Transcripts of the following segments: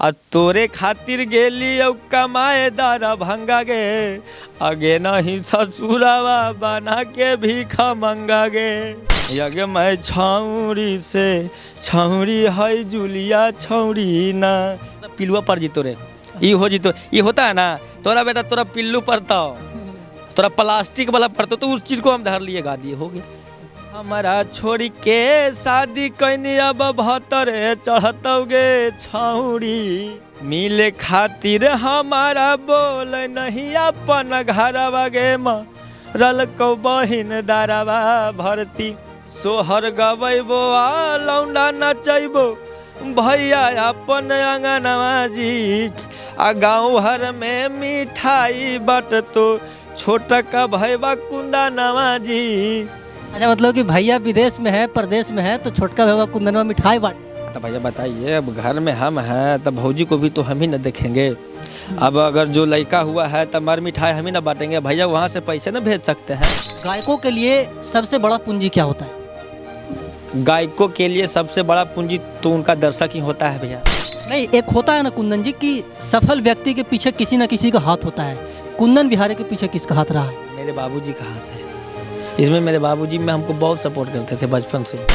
आ तोरे खातिर गेली औ कमाए दारा भंगा गे, आगे नहीं ससुरावा बना के भीख मंगा गे। यगे मैं छौरी से छौरी है जुलिया छौरी ना। पिलुआ पर जी तोरे ई हो जी तो ये होता है ना, तोरा बेटा तोरा पिल्लू पड़ता हो, तोरा प्लास्टिक वाला पड़ता तो उस चीज को हम धर लिए गा दिए हो गए। हमारा छोड़ी के शादी कैनी अब 72 चढ़तौगे छौरी, मिले खातिर हमारा बोल नहीं अपन घरवा गे मरल को बहिन दारवा भरती। सोहर गबैबो आ लौंडा नचैबो भैया अपन अंगनवा जी, आ गाँव भर में मिठाई बट तो छोटा का भैया कुंदा नवा जी। अच्छा, मतलब कि भैया विदेश में है, परदेश में है, तो छोटका भैया कुंदनवा मिठाई बांट। तो भैया बताइए, अब घर में हम हैं तब भौजी को भी तो हम ही न देखेंगे। अब अगर जो लड़का हुआ है तब मर मिठाई हम ही ना बांटेंगे, भैया वहाँ से पैसे न भेज सकते हैं। गायकों के लिए सबसे बड़ा पूंजी क्या होता है? गायकों के लिए सबसे बड़ा पूंजी तो उनका दर्शक ही होता है भैया। नहीं, एक होता है ना कुंदन जी कि सफल व्यक्ति के पीछे किसी न किसी का हाथ होता है। कुंदन बिहारी के पीछे किसका हाथ रहा है? मेरे बाबूजी का हाथ है इसमें। मेरे बाबूजी में हमको बहुत सपोर्ट करते थे बचपन से।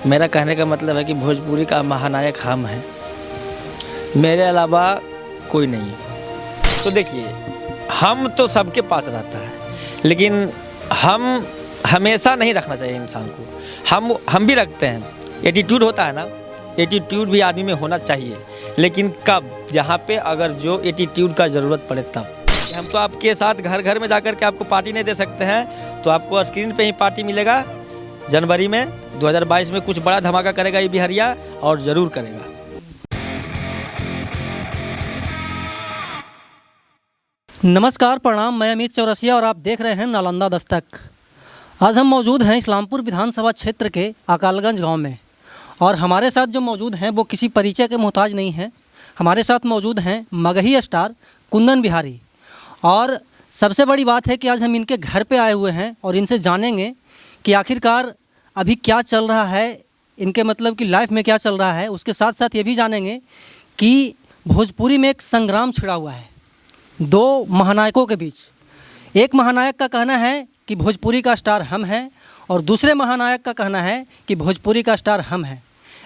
मेरा कहने का मतलब है कि भोजपुरी का महानायक हम हैं, मेरे अलावा कोई नहीं है। तो देखिए, हम तो सबके पास रहता है, लेकिन हम हमेशा नहीं रखना चाहिए इंसान को। हम भी रखते हैं, एटीट्यूड होता है ना, एटीट्यूड भी आदमी में होना चाहिए, लेकिन कब, जहाँ पे अगर जो एटीट्यूड का ज़रूरत पड़े तब। हम तो आपके साथ घर घर में जाकर के आपको पार्टी नहीं दे सकते हैं, तो आपको स्क्रीन पे ही पार्टी मिलेगा। जनवरी में 2022 में कुछ बड़ा धमाका करेगा ये बिहारिया, और ज़रूर करेगा। नमस्कार, प्रणाम, मैं अमित चौरसिया और आप देख रहे हैं नालंदा दस्तक। आज हम मौजूद हैं इस्लामपुर विधानसभा क्षेत्र के अकालगंज गांव में, और हमारे साथ जो मौजूद हैं वो किसी परिचय के मोहताज नहीं हैं। हमारे साथ मौजूद हैं मगही स्टार कुंदन बिहारी। और सबसे बड़ी बात है कि आज हम इनके घर पे आए हुए हैं और इनसे जानेंगे कि आखिरकार अभी क्या चल रहा है, इनके मतलब कि लाइफ में क्या चल रहा है। उसके साथ साथ ये भी जानेंगे कि भोजपुरी में एक संग्राम छिड़ा हुआ है दो महानायकों के बीच। एक महानायक का कहना है कि भोजपुरी का स्टार हम हैं, और दूसरे महानायक का कहना है कि भोजपुरी का स्टार हम हैं।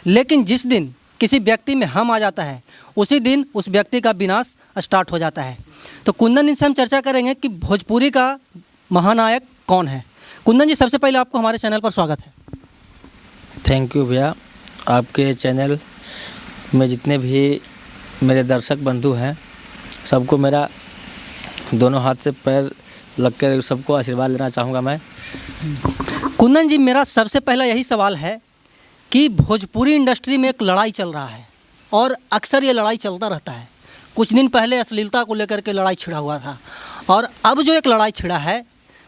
लेकिन जिस दिन किसी व्यक्ति में हम आ जाता है, उसी दिन उस व्यक्ति का विनाश स्टार्ट हो जाता है। तो कुंदन, इनसे हम चर्चा करेंगे कि भोजपुरी का महानायक कौन है। कुंदन जी, सबसे पहले आपको हमारे चैनल पर स्वागत है। थैंक यू भैया। आपके चैनल में जितने भी मेरे दर्शक बंधु हैं, सबको मेरा दोनों हाथ से पैर लग कर सबको आशीर्वाद लेना चाहूँगा मैं। कुंदन जी, मेरा सबसे पहला यही सवाल है कि भोजपुरी इंडस्ट्री में एक लड़ाई चल रहा है, और अक्सर ये लड़ाई चलता रहता है। कुछ दिन पहले अश्लीलता को लेकर के लड़ाई छिड़ा हुआ था, और अब जो एक लड़ाई छिड़ा है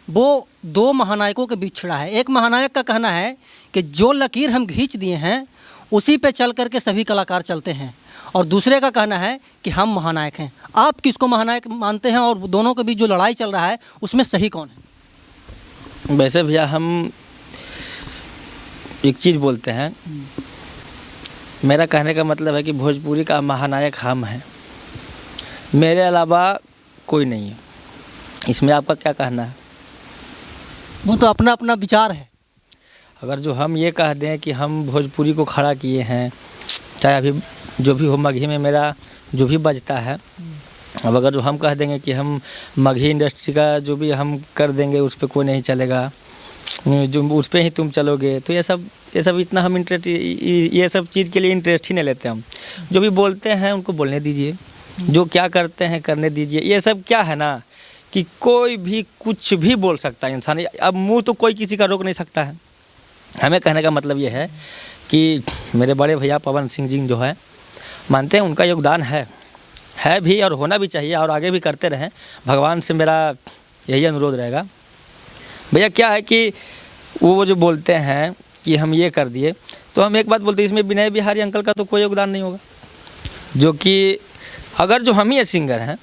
वो दो महानायकों के बीच छिड़ा है। एक महानायक का कहना है कि जो लकीर हम खींच दिए हैं उसी पे चल करके सभी कलाकार चलते हैं, और दूसरे का कहना है कि हम महानायक हैं। आप किसको महानायक मानते हैं, और दोनों के बीच जो लड़ाई चल रहा है उसमें सही कौन है? वैसे भैया, हम एक चीज़ बोलते हैं, मेरा कहने का मतलब है कि भोजपुरी का महानायक हम हैं, मेरे अलावा कोई नहीं है। इसमें आपका क्या कहना है? वो तो अपना अपना विचार है। अगर जो हम ये कह दें कि हम भोजपुरी को खड़ा किए हैं, चाहे अभी जो भी हो मगही में मेरा जो भी बजता है, अब अगर जो हम कह देंगे कि हम मगही इंडस्ट्री का जो भी हम कर देंगे उस पर कोई नहीं चलेगा, जो उस पर ही तुम चलोगे, तो ये सब इतना हम इंटरेस्ट, ये सब चीज़ के लिए इंटरेस्ट ही नहीं लेते हम। जो भी बोलते हैं उनको बोलने दीजिए, जो क्या करते हैं करने दीजिए। ये सब क्या है ना कि कोई भी कुछ भी बोल सकता है इंसान, अब मुंह तो कोई किसी का रोक नहीं सकता है। हमें कहने का मतलब ये है कि मेरे बड़े भैया पवन सिंह जी जो है, मानते हैं उनका योगदान है भी, और होना भी चाहिए, और आगे भी करते रहें। भगवान से मेरा यही अनुरोध रहेगा। भैया क्या है कि वो जो बोलते हैं कि हम ये कर दिए, तो हम एक बात बोलते हैं, इसमें विनय बिहारी अंकल का तो कोई योगदान नहीं होगा। जो कि अगर जो हम ही सिंगर हैं,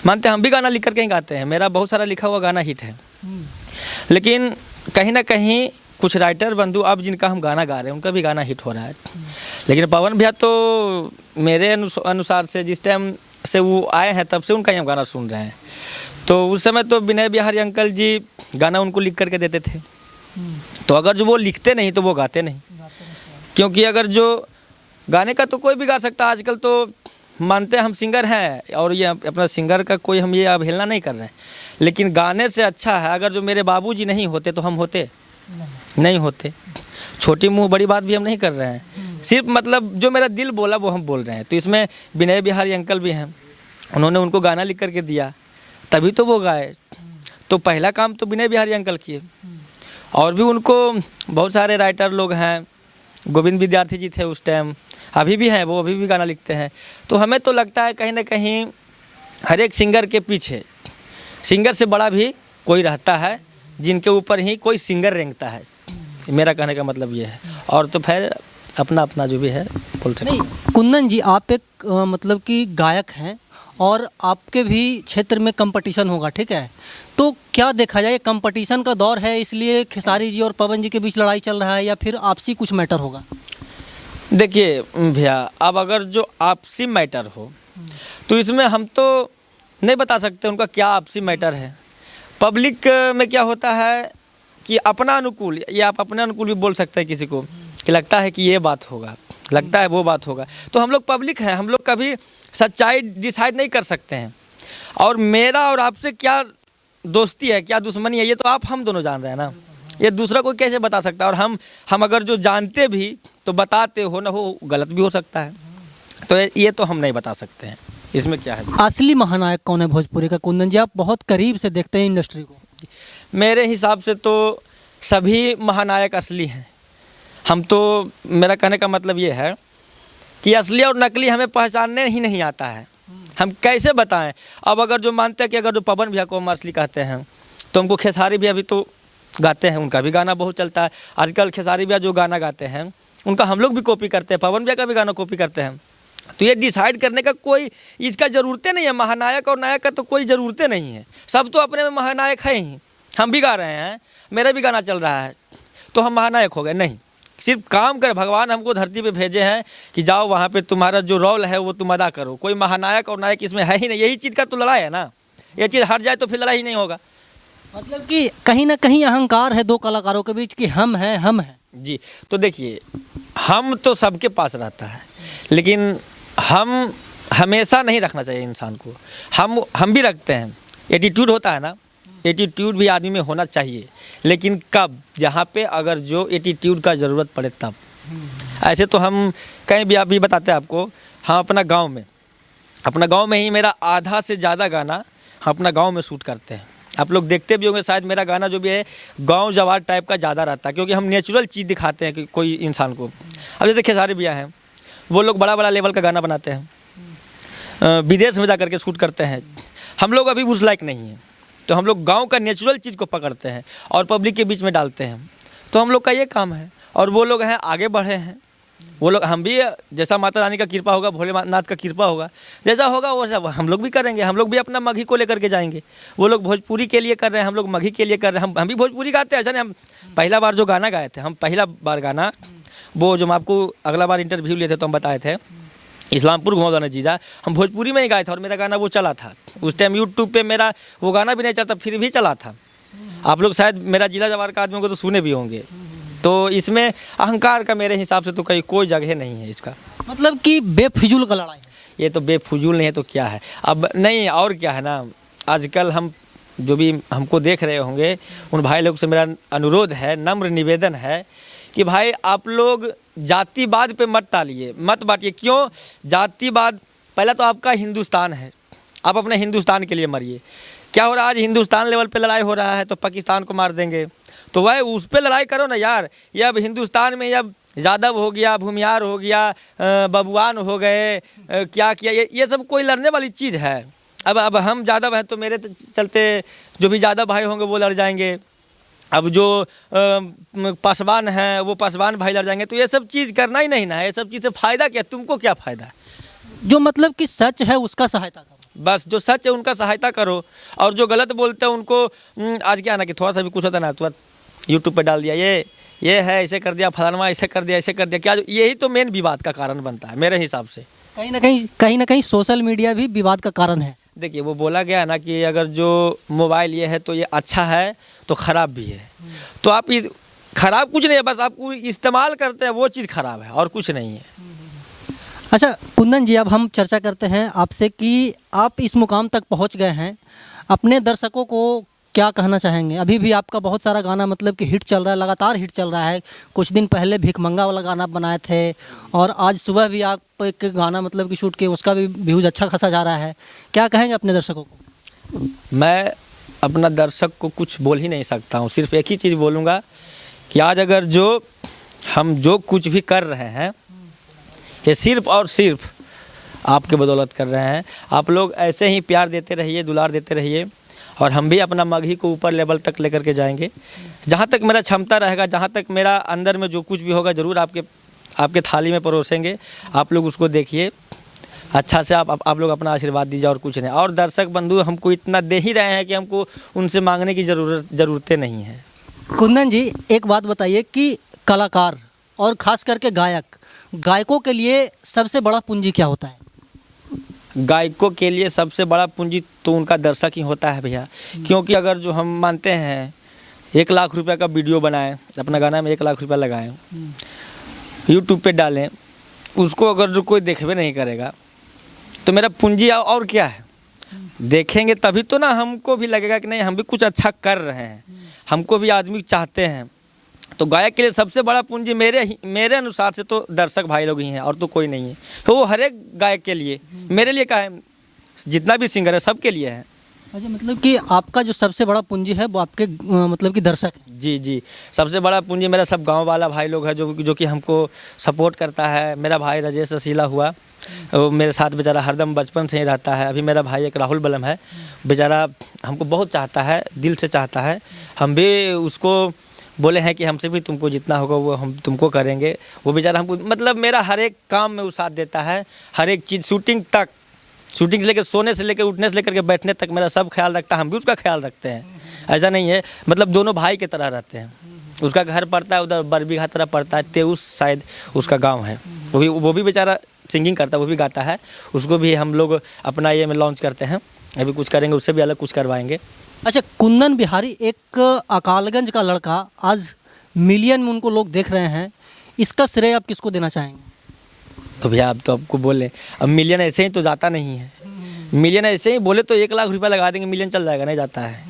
मानते हैं हम भी गाना लिख करके ही गाते हैं, मेरा बहुत सारा लिखा हुआ गाना हिट है, लेकिन कहीं ना कहीं कुछ राइटर बंधु अब जिनका हम गाना गा रहे हैं उनका भी गाना हिट हो रहा है, लेकिन पवन भैया तो मेरे अनुसार से जिस टाइम से वो आए हैं तब से उनका ही हम गाना सुन रहे हैं। तो उस समय तो विनय बिहारी अंकल जी गाना उनको लिख करके देते थे, तो अगर जो वो लिखते नहीं तो वो गाते नहीं, क्योंकि अगर जो गाने का तो कोई भी गा सकता है। आजकल तो मानते हैं हम सिंगर हैं और ये अपना सिंगर का कोई हम ये अवहेलना नहीं कर रहे हैं, लेकिन गाने से अच्छा है अगर जो मेरे बाबूजी नहीं होते तो हम होते नहीं होते। छोटी मुंह बड़ी बात भी हम नहीं कर रहे हैं, सिर्फ मतलब जो मेरा दिल बोला वो हम बोल रहे हैं। तो इसमें विनय बिहारी अंकल भी हैं, उन्होंने उनको गाना लिख करके दिया तभी तो वो गाए। तो पहला काम तो विनय बिहारी अंकल किए, और भी उनको बहुत सारे राइटर लोग हैं, गोविंद विद्यार्थी जी थे उस टाइम, अभी भी हैं, वो अभी भी गाना लिखते हैं। तो हमें तो लगता है कहीं ना कहीं हर एक सिंगर के पीछे सिंगर से बड़ा भी कोई रहता है, जिनके ऊपर ही कोई सिंगर रेंगता है। मेरा कहने का मतलब ये है, और तो फिर अपना अपना जो भी है बोल सकते। नहीं कुंदन जी, आप एक मतलब कि गायक हैं और आपके भी क्षेत्र में कंपटीशन होगा, ठीक है? तो क्या देखा जाए, कंपटीशन का दौर है इसलिए खेसारी जी और पवन जी के बीच लड़ाई चल रहा है या फिर आपसी कुछ मैटर होगा? देखिए भैया, अब अगर जो आपसी मैटर हो तो इसमें हम तो नहीं बता सकते उनका क्या आपसी मैटर है। पब्लिक में क्या होता है कि अपना अनुकूल, या आप अपने अनुकूल भी बोल सकते हैं किसी को कि लगता है कि ये बात होगा, लगता है वो बात होगा। तो हम लोग पब्लिक हैं, हम लोग कभी सच्चाई डिसाइड नहीं कर सकते हैं। और मेरा और आपसे क्या दोस्ती है, क्या दुश्मनी है, ये तो आप हम दोनों जान रहे हैं ना, ये दूसरा कोई कैसे बता सकता है। और हम अगर जो जानते भी तो बताते हो ना हो, गलत भी हो सकता है, तो ये तो हम नहीं बता सकते हैं, इसमें क्या है। असली महानायक कौन है भोजपुरी का? कुंदन जी, आप बहुत करीब से देखते हैं इंडस्ट्री को। मेरे हिसाब से तो सभी महानायक असली हैं। हम तो, मेरा कहने का मतलब ये है कि असली और नकली हमें पहचानने ही नहीं आता है, हम कैसे बताएं। अब अगर जो मानते हैं कि अगर जो पवन भैया को हम असली कहते हैं तो हमको खेसारी भैया भी तो गाते हैं, उनका भी गाना बहुत चलता है आजकल। खेसारी भैया जो गाना गाते हैं उनका हम लोग भी कॉपी करते हैं, पवन भैया का भी गाना कॉपी करते हैं। तो ये डिसाइड करने का कोई इसका ज़रूरतें नहीं है, महानायक और नायक का तो कोई ज़रूरतें नहीं है, सब तो अपने में महानायक है ही। हम भी गा रहे हैं, मेरा भी गाना चल रहा है, तो हम महानायक हो गए? नहीं, सिर्फ काम कर, भगवान हमको धरती पे भेजे हैं कि जाओ वहाँ पे तुम्हारा जो रोल है वो तुम अदा करो। कोई महानायक और नायक इसमें है ही नहीं, यही चीज़ का तो लड़ाई है ना। ये चीज़ हट जाए तो फिर लड़ाई ही नहीं होगा। मतलब कि कहीं ना कहीं अहंकार है दो कलाकारों के बीच कि हम हैं, हम हैं। जी, तो देखिए, हम तो सबके पास रहता है, लेकिन हम हमेशा नहीं रखना चाहिए इंसान को। हम भी रखते हैं, एटीट्यूड होता है ना, एटीट्यूड भी आदमी में होना चाहिए, लेकिन कब, जहाँ पे अगर जो एटीट्यूड का ज़रूरत पड़े तब। ऐसे तो हम कहीं भी, आप भी बताते हैं आपको, हम अपना गांव में ही मेरा आधा से ज़्यादा गाना हम अपना गांव में शूट करते हैं। आप लोग देखते भी होंगे शायद, मेरा गाना जो भी है गांव जवार टाइप का ज़्यादा रहता है, क्योंकि हम नेचुरल चीज़ दिखाते हैं कि कोई इंसान को। अब जैसे खेसारी भैया हैं, वो लोग बड़ा बड़ा लेवल का गाना बनाते हैं, विदेश में जा करके शूट करते हैं। हम लोग अभी उस लायक नहीं हैं, तो हम लोग गांव का नेचुरल चीज़ को पकड़ते हैं और पब्लिक के बीच में डालते हैं। तो हम लोग का ये काम है, और वो लोग हैं आगे बढ़े हैं, वो लोग, हम भी जैसा माता रानी का कृपा होगा, भोलेनाथ का कृपा होगा, जैसा होगा वैसा हम लोग भी करेंगे। हम लोग भी अपना मगही को लेकर के जाएंगे। वो लोग भोजपुरी के लिए कर रहे हैं, हम लोग मगही के लिए कर रहे हैं। हम भी भोजपुरी गाते हैं, ऐसा नहीं। हम पहला बार जो गाना गाए थे, हम पहला बार गाना, वो जो हम आपको अगला बार इंटरव्यू लिए थे तो हम बताए थे, इस्लामपुर घुमावदाना जीजा, हम भोजपुरी में ही गाए थे और मेरा गाना वो चला था। उस टाइम यूट्यूब पे मेरा वो गाना भी नहीं चलता, फिर भी चला था। आप लोग शायद मेरा जिला जवार का आदमियों को तो सुने भी होंगे। तो इसमें अहंकार का मेरे हिसाब से तो कहीं कोई जगह नहीं है इसका। मतलब कि बेफिजूल का लड़ाई है। ये तो बेफिजूल नहीं है तो क्या है? अब नहीं, और क्या है ना, आजकल हम जो भी हमको देख रहे होंगे उन भाई लोग से मेरा अनुरोध है, नम्र निवेदन है कि भाई आप लोग जातिवाद पे मत टालिए, मत बांटिए। क्यों जातिवाद? पहला तो आपका हिंदुस्तान है, आप अपने हिंदुस्तान के लिए मरिए। क्या हो रहा है आज? हिंदुस्तान लेवल पे लड़ाई हो रहा है तो पाकिस्तान को मार देंगे, तो वह उस पर लड़ाई करो ना यार। ये अब हिंदुस्तान में अब यादव हो गया, भूमियार हो गया, बबुआन हो गए, क्या किया, ये सब कोई लड़ने वाली चीज़ है? अब हम यादव हैं तो मेरे चलते जो भी यादव भाई होंगे वो लड़ जाएंगे। अब जो पासवान हैं वो पासवान भाई लड़ जाएंगे। तो ये सब चीज़ करना ही नहीं ना है। ये सब चीज़ से फ़ायदा क्या? तुमको क्या फ़ायदा? जो मतलब कि सच है उसका सहायता करो, बस जो सच है उनका सहायता करो, और जो गलत बोलते हैं उनको आज क्या है ना कि थोड़ा सा भी कुछ होता ना तो यूट्यूब पे डाल दिया, ये है ऐसे कर दिया, फलाना ऐसे कर दिया, ऐसे कर दिया, क्या यही तो मेन विवाद का कारण बनता है मेरे हिसाब से। कहीं ना कहीं सोशल मीडिया भी विवाद का कारण है। देखिए वो बोला गया ना कि अगर जो मोबाइल ये है तो ये अच्छा है तो ख़राब भी है। तो आप ख़राब कुछ नहीं है, बस आपको इस्तेमाल करते हैं वो चीज़ ख़राब है और कुछ नहीं है। अच्छा कुंदन जी, अब हम चर्चा करते हैं आपसे कि आप इस मुकाम तक पहुंच गए हैं, अपने दर्शकों को क्या कहना चाहेंगे? अभी भी आपका बहुत सारा गाना मतलब कि हिट चल रहा है, लगातार हिट चल रहा है। कुछ दिन पहले भिखमंगा वाला गाना बनाए थे और आज सुबह भी आप एक गाना मतलब कि शूट किए, उसका भी व्यूज़ अच्छा खासा जा रहा है। क्या कहेंगे अपने दर्शकों को? मैं अपना दर्शक को कुछ बोल ही नहीं सकता हूँ, सिर्फ एक ही चीज़ बोलूँगा कि आज अगर हम जो कुछ भी कर रहे हैं ये सिर्फ और सिर्फ आपके बदौलत कर रहे हैं। आप लोग ऐसे ही प्यार देते रहिए, दुलार देते रहिए और हम भी अपना मगही को ऊपर लेवल तक लेकर के जाएंगे। जहाँ तक मेरा क्षमता रहेगा, जहाँ तक मेरा अंदर में जो कुछ भी होगा ज़रूर आपके थाली में परोसेंगे। आप लोग उसको देखिए, अच्छा से आप लोग अपना आशीर्वाद दीजिए और कुछ नहीं। और दर्शक बंधु हमको इतना दे ही रहे हैं कि हमको उनसे मांगने की ज़रूरतें नहीं है। कुंदन जी, एक बात बताइए कि कलाकार और ख़ास करके गायकों के लिए सबसे बड़ा पूंजी क्या होता है? गायकों के लिए सबसे बड़ा पूंजी तो उनका दर्शक ही होता है भैया। क्योंकि अगर जो हम मानते हैं 1 लाख रुपए का वीडियो बनाएं, अपना गाना में 1 लाख रुपया लगाएं, यूट्यूब पे डालें, उसको अगर जो कोई देखबे नहीं करेगा तो मेरा पूंजी और क्या है? देखेंगे तभी तो ना हमको भी लगेगा कि नहीं हम भी कुछ अच्छा कर रहे हैं, हमको भी आदमी चाहते हैं। तो गायक के लिए सबसे बड़ा पूंजी मेरे अनुसार से तो दर्शक भाई लोग ही हैं और तो कोई नहीं है। तो वो हर एक गायक के लिए, मेरे लिए क्या है, जितना भी सिंगर है सबके लिए है। अच्छा, मतलब कि आपका जो सबसे बड़ा पूंजी है वो आपके मतलब कि दर्शक है। जी जी, सबसे बड़ा पूंजी मेरा सब गांव वाला भाई लोग है जो कि हमको सपोर्ट करता है। मेरा भाई राजेश रसीला हुआ, वो मेरे साथ बेचारा हरदम बचपन से ही रहता है। अभी मेरा भाई एक राहुल बलम है, बेचारा हमको बहुत चाहता है, दिल से चाहता है। हम भी उसको बोले हैं कि हमसे भी तुमको जितना होगा वो हम तुमको करेंगे। वो बेचारा हमको मतलब मेरा हर एक काम में वो साथ देता है, हर एक चीज़ शूटिंग से लेकर सोने से लेकर उठने से लेकर के बैठने तक मेरा सब ख्याल रखता है, हम भी उसका ख्याल रखते हैं। ऐसा नहीं है, मतलब दोनों भाई की तरह रहते हैं। उसका घर पड़ता है उधर बरबीघा तरह पड़ता है, तेउस शायद उसका गाँव है। वो भी बेचारा सिंगिंग करता है, वो भी गाता है। उसको भी हम लोग अपना ये में लॉन्च करते हैं, अभी कुछ करेंगे, उससे भी अलग कुछ करवाएंगे। अच्छा, कुंदन बिहारी एक अकालगंज का लड़का, आज मिलियन में उनको लोग देख रहे हैं, इसका श्रेय आप किसको देना चाहेंगे? तो भैया आप तो आपको बोले, अब मिलियन ऐसे ही तो जाता नहीं है। मिलियन ऐसे ही बोले तो 1 लाख रुपया लगा देंगे मिलियन चल जाएगा, नहीं जाता है।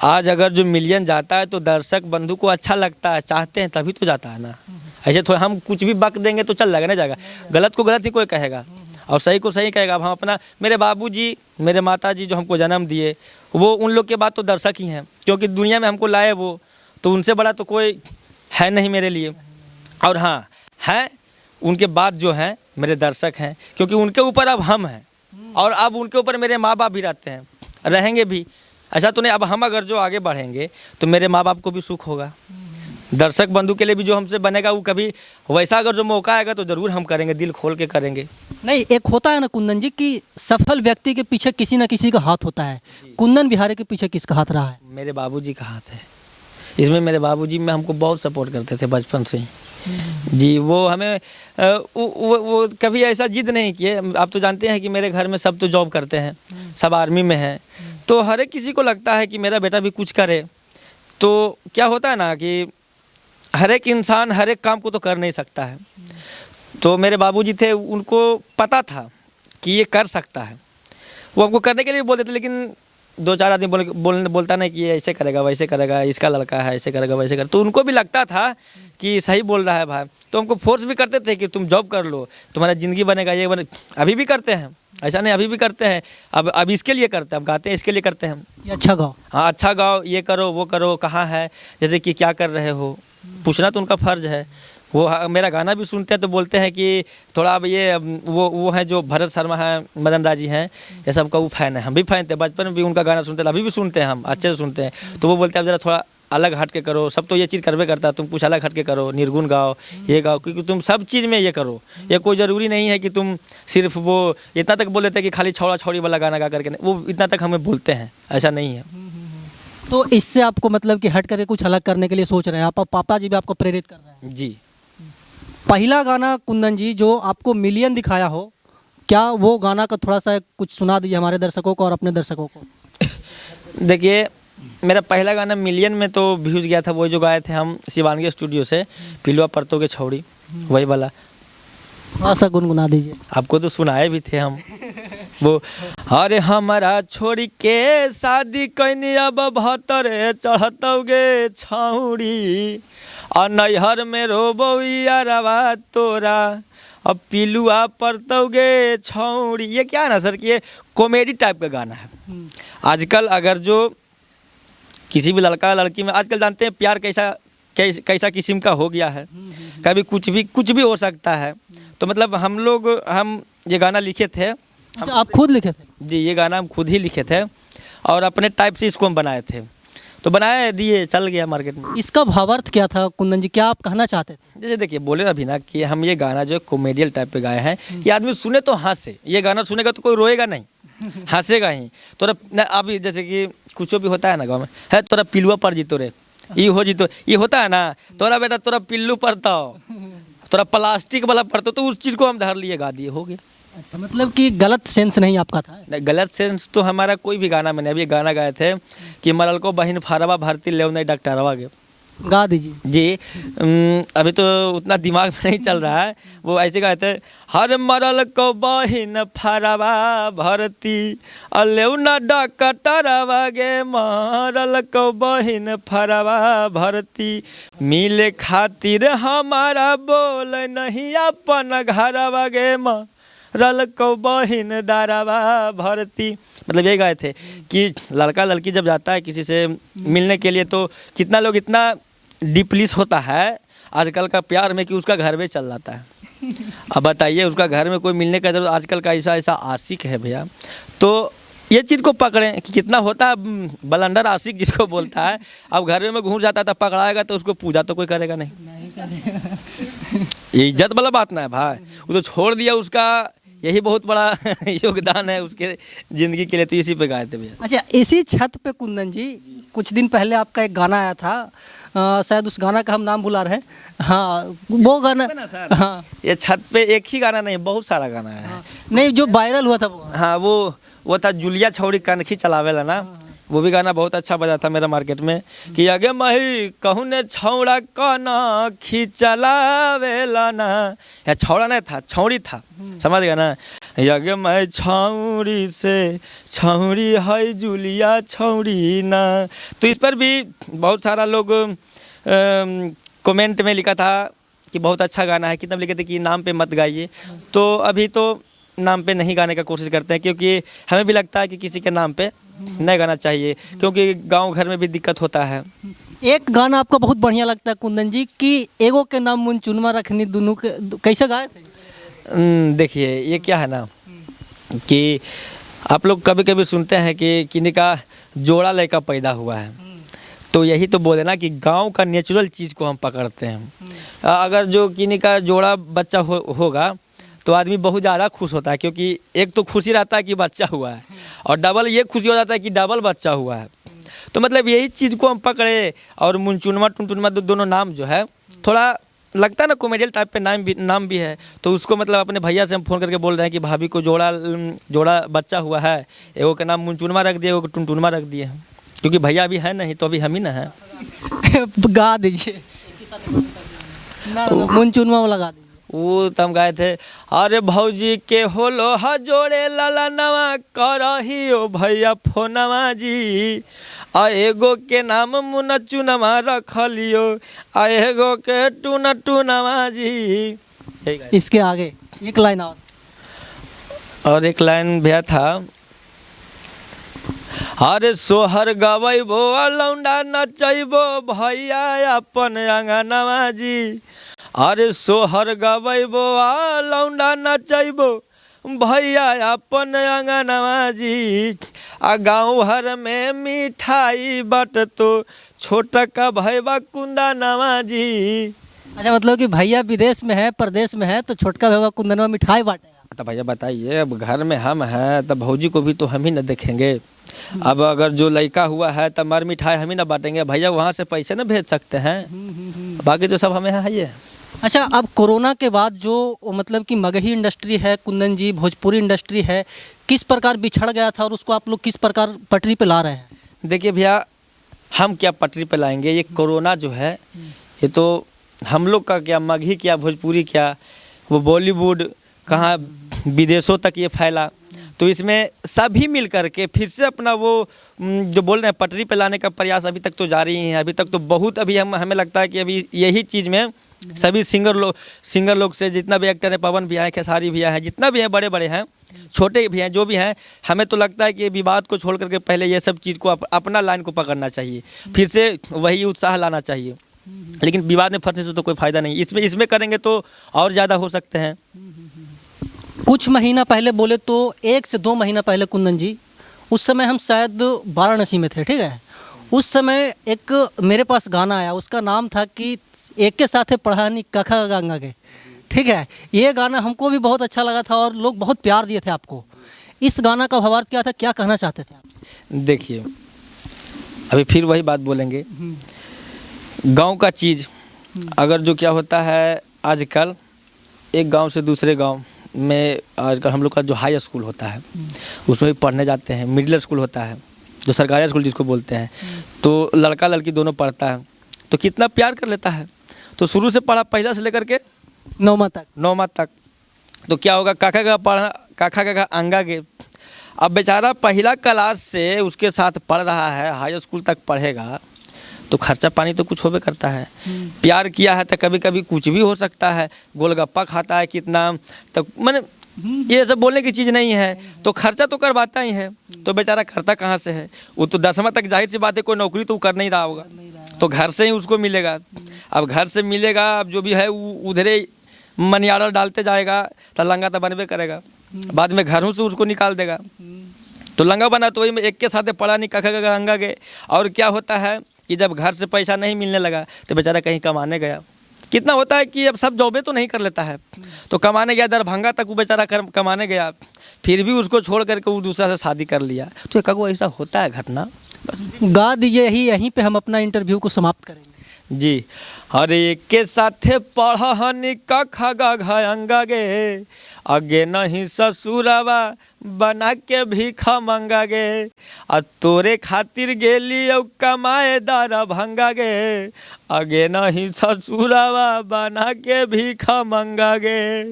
आज अगर जो मिलियन जाता है तो दर्शक बंधु को अच्छा लगता है, चाहते हैं तभी तो जाता है ना। ऐसे थोड़ा हम कुछ भी बक देंगे तो चल जाएगा, नहीं जाएगा। गलत को गलत ही कोई कहेगा और सही को सही कहेगा। अब हम अपना, मेरे बाबूजी, मेरे माताजी जो हमको जन्म दिए, वो उन लोग के बाद तो दर्शक ही हैं, क्योंकि दुनिया में हमको लाए वो, तो उनसे बड़ा तो कोई है नहीं मेरे लिए। और हाँ है, उनके बाद जो हैं मेरे दर्शक हैं, क्योंकि उनके ऊपर अब हम हैं और अब उनके ऊपर मेरे माँ बाप भी रहते हैं, रहेंगे भी। ऐसा तो नहीं, अब हम अगर जो आगे बढ़ेंगे तो मेरे माँ बाप को भी सुख होगा, दर्शक बंधु के लिए भी जो हमसे बनेगा वो कभी वैसा अगर जो मौका आएगा तो ज़रूर हम करेंगे, दिल खोल के करेंगे। नहीं, एक होता है ना कुंदन जी कि सफल व्यक्ति के पीछे किसी न किसी का हाथ होता है। कुंदन बिहारी के पीछे किसका हाथ रहा है? मेरे बाबूजी का हाथ है इसमें। मेरे बाबूजी में हमको बहुत सपोर्ट करते थे बचपन से ही जी। वो हमें वो कभी ऐसा जिद नहीं किए। आप तो जानते हैं कि मेरे घर में सब तो जॉब करते हैं, सब आर्मी में हैं, तो हर एक किसी को लगता है कि मेरा बेटा भी कुछ करे। तो क्या होता है ना कि हर एक इंसान हर एक काम को तो कर नहीं सकता है। तो मेरे बाबूजी थे, उनको पता था कि ये कर सकता है, वो हमको करने के लिए बोलते थे। लेकिन 2-4 आदमी बोलता नहीं कि ये ऐसे करेगा वैसे करेगा, इसका लड़का है ऐसे करेगा वैसे करेगा, तो उनको भी लगता था कि सही बोल रहा है भाई। तो हमको फोर्स भी करते थे कि तुम जॉब कर लो, तुम्हारा ज़िंदगी बनेगा, ये बने। अभी भी करते हैं, ऐसा नहीं, अभी भी करते हैं। अब इसके लिए करते हैं, अब गाते हैं इसके लिए करते हैं। ये अच्छा गाओ, हाँ अच्छा गाओ, ये करो वो करो, कहाँ है, जैसे कि क्या कर रहे हो, पूछना तो उनका फ़र्ज़ है। वो मेरा गाना भी सुनते हैं तो बोलते हैं कि थोड़ा अब ये वो हैं जो भरत शर्मा हैं, मदन राजी हैं, ये सब का वो फ़ैन है। हम भी फ़ैन थे, बचपन में भी उनका गाना सुनते थे, अभी भी सुनते हैं, हम अच्छे से सुनते हैं। तो वो बोलते हैं अब ज़रा थोड़ा अलग हट के करो, सब तो ये चीज़ करवे करता है, तुम कुछ अलग हट के करो, निर्गुण गाओ, ये गाओ, क्योंकि तुम सब चीज़ में ये करो। ये कोई ज़रूरी नहीं है कि तुम सिर्फ वो इतना तक बोल देते हैं कि खाली छौड़ा छौड़ी वाला गाना गा करके, वो इतना तक हमें बोलते हैं, ऐसा नहीं है। तो इससे आपको मतलब कि हट करके कुछ अलग करने के लिए सोच रहे हैं आप, और पापा जी भी आपको प्रेरित कर रहे हैं। जी। पहला गाना कुंदन जी जो आपको मिलियन दिखाया हो, क्या वो गाना का थोड़ा सा कुछ सुना दीजिए हमारे दर्शकों को और अपने दर्शकों को। देखिए, मेरा पहला गाना मिलियन में तो व्यूज़ गया था, वो जो गाए थे हम शिवानगी स्टूडियो से, पिलुआ परतों के छौड़ी, वही वाला। थोड़ा सा गुनगुना दीजिए। आपको तो सुनाए भी थे हम वो। अरे हमारा छोड़ी के शादी कैनी अब 72 चढ़तौगे छौड़ी, और नैहर में रोबौया रवा तोरा, अब पिलुआ परतौगे छौड़ी। ये क्या है ना सर कि ये कॉमेडी टाइप का गाना है। आजकल अगर जो किसी भी लड़का लड़की में, आजकल जानते हैं प्यार कैसा कैसा किस्म का हो गया है, कभी कुछ भी हो सकता है। तो मतलब हम ये गाना लिखे थे। अच्छा, आप खुद लिखे थे? जी, ये गाना हम खुद ही लिखे थे और अपने टाइप से इसको हम बनाए थे, तो बनाए दिए, चल गया मार्केट में। इसका भावार्थ क्या था कुंदन जी, क्या आप कहना चाहते थे? जैसे देखिए, बोले अभी ना कि हम ये गाना जो कॉमेडियल टाइप पे गाए हैं कि आदमी सुने तो हंसे। ये गाना सुनेगा तो कोई रोएगा नहीं, हंसेगा ही। तोरा अभी जैसे कि कुछ भी होता है ना गाँव में, है तोरा पिलुआ पर जीतो रे, ये हो जीतो, ये होता है ना, तोरा बेटा तोरा पिल्लू पड़ता हो, तोरा प्लास्टिक वाला पड़ता, तो उस चीज़ को हम धर लिए, गा दिए, हो गया। अच्छा, मतलब कि गलत सेंस नहीं आपका था? गलत सेंस तो हमारा कोई भी गाना में नहीं। अभी गाना गाए थे कि मरल को बहिन फारवा भर्ती ले नहीं डॉक्टरवा के, गा दीजिए। जी। अभी तो उतना दिमाग में नहीं चल रहा है। वो ऐसे गाए थे, हर मरल को बहिन फारवा भर्ती अलेउना डॉक्टरवा गे, मरल को बहिन फारवा भर्ती, मिले खातिर हमारा बोल नहीं अपन घरवा गे, रल को बहिन दारावा भरती। मतलब ये गाए थे कि लड़का लड़की जब जाता है किसी से मिलने के लिए, तो कितना लोग इतना डिप्लीस होता है आजकल का प्यार में कि उसका घर में चल जाता है। अब बताइए, उसका घर में कोई मिलने का जरूरत, आजकल का ऐसा आशिक है भैया। तो ये चीज़ को पकड़ें कि कितना होता है बलंडर आशिक जिसको बोलता है। अब घर में घुस जाता है तो पकड़ाएगा तो उसको पूजा तो कोई करेगा नहीं। ये इज्जत वाला बात ना है भाई, वो तो छोड़ दिया, उसका यही बहुत बड़ा योगदान है उसके ज़िंदगी के लिए। तो इसी पे गाए थे भैया। अच्छा, इसी छत पे कुंदन जी कुछ दिन पहले आपका एक गाना आया था, शायद उस गाना का हम नाम भुला रहे हैं। हाँ, वो गाना। हाँ, ये छत पे एक ही गाना नहीं, बहुत सारा गाना है। हाँ, नहीं, जो वायरल हुआ था वो। हाँ, वो था जुलिया छौड़ी कनखी चलावेला ना, वो भी गाना बहुत अच्छा बजा था मेरा मार्केट में कि आगे मही कहूँ ने छौड़ा कनखी चलावेला ना, या छौड़ा नहीं था, छौड़ी था, समझ गया ना। यगे मैं छौड़ी से छौड़ी है जुलिया छौड़ी ना। तो इस पर भी बहुत सारा लोग कमेंट में लिखा था कि बहुत अच्छा गाना है, कितना लिखे थे कि नाम पे मत गाइए। तो अभी तो नाम पे नहीं गाने का कोशिश करते हैं, क्योंकि हमें भी लगता है कि किसी के नाम पे नहीं गाना चाहिए, क्योंकि गांव घर में भी दिक्कत होता है। एक गाना आपका बहुत बढ़िया लगता है कुंदन जी कि एगो के नाम मुनचुनमा रखनी दोनों के, कैसे गाए थे? देखिए, ये क्या है ना कि आप लोग कभी कभी सुनते हैं कि किन्हीं का जोड़ा लड़का पैदा हुआ है, तो यही तो बोले ना कि गांव का नेचुरल चीज़ को हम पकड़ते हैं। अगर जो किन्हीं का जोड़ा बच्चा होगा तो आदमी बहुत ज़्यादा खुश होता है, क्योंकि एक तो खुशी रहता है कि बच्चा हुआ है, और डबल ये खुशी हो जाता है कि डबल बच्चा हुआ है। तो मतलब यही चीज़ को हम पकड़े। और मुनचुनमा टुनटुनमा दोनों नाम जो है थोड़ा लगता है ना कॉमेडियल टाइप पे नाम भी है। तो उसको मतलब अपने भैया से हम फ़ोन करके बोल रहे हैं कि भाभी को जोड़ा बच्चा हुआ है, एगो का नाम मुनचुनमा रख दिए, एगो को टुनटुनमा रख दिए हैं, क्योंकि भैया अभी है नहीं, तो अभी हम ही ना है। गा दीजिए मुनचुनमा वाला, गा दीजिए। वो तो हम गाए थे, अरे भौजी के होलो हा जोड़े लाला नवा करही ओ भैया फोनवा जी, आ एगो के नाम मुनचुनमा रखलियो, आ एगो के टुनटुनवा जी। इसके आगे एक लाइन और एक लाइन भैया था, अरे सोहर गवैबो लौंडा नचैबो भैया अपन अंगनवा जी, अरे सोहर गवैबो लौंडा नचैबो भैया अपन अंगनवा जी, आ गाँव भर में मिठाई बटतो छोटका भैया कुंदनवा जी। अच्छा, मतलब कि भैया विदेश में है, प्रदेश में है, तो छोटका भैया कुंदनवा मिठाई बांटेगा। तो भैया बताइए, अब घर में हम हैं तो भौजी को भी तो हम ही न देखेंगे। अब अगर जो लड़का हुआ है तब मर मिठाई हम ही ना बांटेंगे भैया, वहाँ से पैसे ना भेज सकते हैं, बाकी तो सब हमें है ही है। अच्छा, अब कोरोना के बाद जो मतलब कि मगही इंडस्ट्री है कुंदन जी, भोजपुरी इंडस्ट्री है, किस प्रकार बिछड़ गया था और उसको आप लोग किस प्रकार पटरी पे ला रहे हैं? देखिए भैया, हम क्या पटरी पे लाएंगे, ये कोरोना जो है ये तो हम लोग का क्या, मगही क्या, भोजपुरी क्या, वो बॉलीवुड कहाँ विदेशों तक ये फैला। तो इसमें सभी मिल कर के फिर से अपना वो जो बोल रहे हैं पटरी पे लाने का प्रयास अभी तक तो जारी ही है। अभी तक तो बहुत अभी हमें लगता है कि अभी यही चीज़ में सभी सिंगर लोग से जितना भी एक्टर है, पवन भैया है, खेसारी भैया है, जितना भी है, बड़े बड़े हैं, छोटे भी हैं, जो भी हैं, हमें तो लगता है कि विवाद को छोड़ करके पहले ये सब चीज़ को अपना लाइन को पकड़ना चाहिए, फिर से वही उत्साह लाना चाहिए। लेकिन विवाद में फंसने से तो कोई फ़ायदा नहीं, इसमें करेंगे तो और ज़्यादा हो सकते हैं। कुछ महीना पहले बोले तो 1 से 2 महीना पहले कुंदन जी, उस समय हम शायद वाराणसी में थे, ठीक है। उस समय एक मेरे पास गाना आया, उसका नाम था कि एक के साथ पढ़ानी कखा गंगा के, ठीक है। ये गाना हमको भी बहुत अच्छा लगा था और लोग बहुत प्यार दिए थे आपको। इस गाना का भावार्थ क्या था, क्या कहना चाहते थे आप? देखिए, अभी फिर वही बात बोलेंगे, गांव का चीज़ अगर जो क्या होता है आजकल, एक गांव से दूसरे गांव में आजकल हम लोग का जो हाई स्कूल होता है उसमें भी पढ़ने जाते हैं, मिडिल स्कूल होता है जो सरकारी स्कूल जिसको बोलते हैं, तो लड़का लड़की दोनों पढ़ता है, तो कितना प्यार कर लेता है। तो शुरू से पढ़ा, पहला से लेकर के 9वां तक, तो क्या होगा, काका का पढ़ना, काका का अंगा के। अब बेचारा पहला क्लास से उसके साथ पढ़ रहा है, हाई स्कूल तक पढ़ेगा, तो खर्चा पानी तो कुछ होबे करता है। प्यार किया है तो कभी कभी कुछ भी हो सकता है, गोलगप्पा खाता है कितना, तो मैंने ये सब बोलने की चीज़ नहीं है, तो खर्चा तो करवाता ही है। तो बेचारा करता कहाँ से है, वो तो 10वां तक जाहिर सी बात है कोई नौकरी तो कर नहीं रहा होगा, तो घर से ही उसको मिलेगा। अब घर से मिलेगा, अब जो भी है उधरे मनी ऑर्डर डालते जाएगा, तो लंगा तो बनबे करेगा, बाद में घरों से उसको निकाल देगा, तो लंगा बना। तो वही में एक के साथ पढ़ा नहीं कखा गंगा के। और क्या होता है कि जब घर से पैसा नहीं मिलने लगा तो बेचारा कहीं कमाने गया। कितना होता है कि अब सब जॉबे तो नहीं कर लेता है, तो कमाने गया, दरभंगा तक वो बेचारा कमाने गया, फिर भी उसको छोड़ करके वो दूसरा से शादी कर लिया। तो एक ऐसा होता है घटना। गा दीजिए, यहीं पे हम अपना इंटरव्यू को समाप्त करेंगे जी। हर एक के साथे पढ़हनी कखा गंगा गे, आगे नहीं ससुरवा बना के भीखा मंगा गे, आ तोरे खातिर गेली औ कमाए दारा भंगा गे, आगे नहीं ससुरवा बना के भीखा मंगा गे।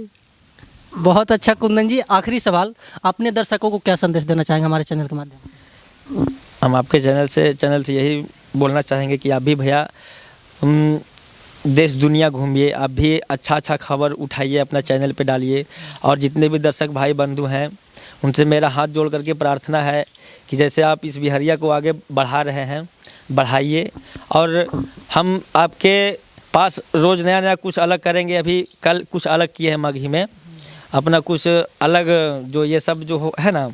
बहुत अच्छा कुंदन जी, आखिरी सवाल, अपने दर्शकों को क्या संदेश देना चाहेंगे हमारे चैनल के माध्यम से? हम आपके चैनल से यही बोलना चाहेंगे कि आप भी भैया देश दुनिया घूमिए, आप भी अच्छा खबर उठाइए, अपना चैनल पे डालिए। और जितने भी दर्शक भाई बंधु हैं उनसे मेरा हाथ जोड़ करके प्रार्थना है कि जैसे आप इस बिहरिया को आगे बढ़ा रहे हैं, बढ़ाइए, और हम आपके पास रोज़ नया कुछ अलग करेंगे। अभी कल कुछ अलग किए हैं मगही में, अपना कुछ अलग जो ये सब जो है ना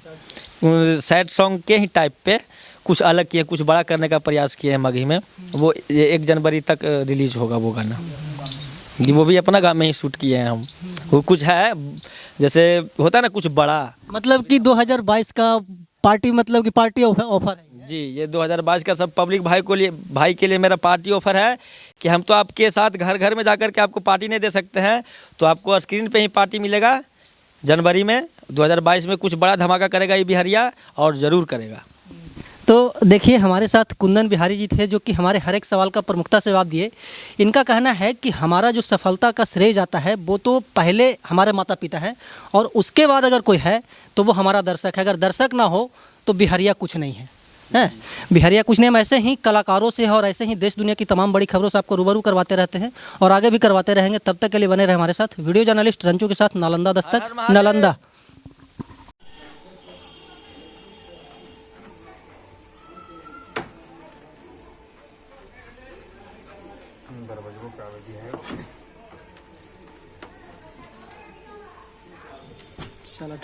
सैड सॉन्ग के ही टाइप पे कुछ अलग किए, कुछ बड़ा करने का प्रयास किए हैं मगही में। वो 1 जनवरी तक रिलीज होगा वो गाना, वो भी अपना गाँव में ही शूट किए हैं हम। वो कुछ है जैसे होता है ना कुछ बड़ा, मतलब कि 2022 का पार्टी, मतलब कि पार्टी ऑफर है जी। ये 2022 का सब पब्लिक भाई के लिए मेरा पार्टी ऑफर है कि हम तो आपके साथ घर घर में जाकर के आपको पार्टी नहीं दे सकते हैं, तो आपको स्क्रीन पे ही पार्टी मिलेगा। जनवरी में 2022 में कुछ बड़ा धमाका करेगा ये बिहरिया, और ज़रूर करेगा। तो देखिए, हमारे साथ कुंदन बिहारी जी थे जो कि हमारे हर एक सवाल का प्रमुखता से जवाब दिए। इनका कहना है कि हमारा जो सफलता का श्रेय जाता है वो तो पहले हमारे माता पिता हैं, और उसके बाद अगर कोई है तो वो हमारा दर्शक है। अगर दर्शक ना हो तो बिहारिया कुछ नहीं है, हैं। बिहारिया कुछ नहीं। हम ऐसे ही कलाकारों से और ऐसे ही देश दुनिया की तमाम बड़ी खबरों से आपको रूबरू करवाते रहते हैं और आगे भी करवाते रहेंगे। तब तक के लिए बने रहे हमारे साथ। वीडियो जर्नलिस्ट रंजू के साथ, नालंदा दस्तक, नालंदा। चलो।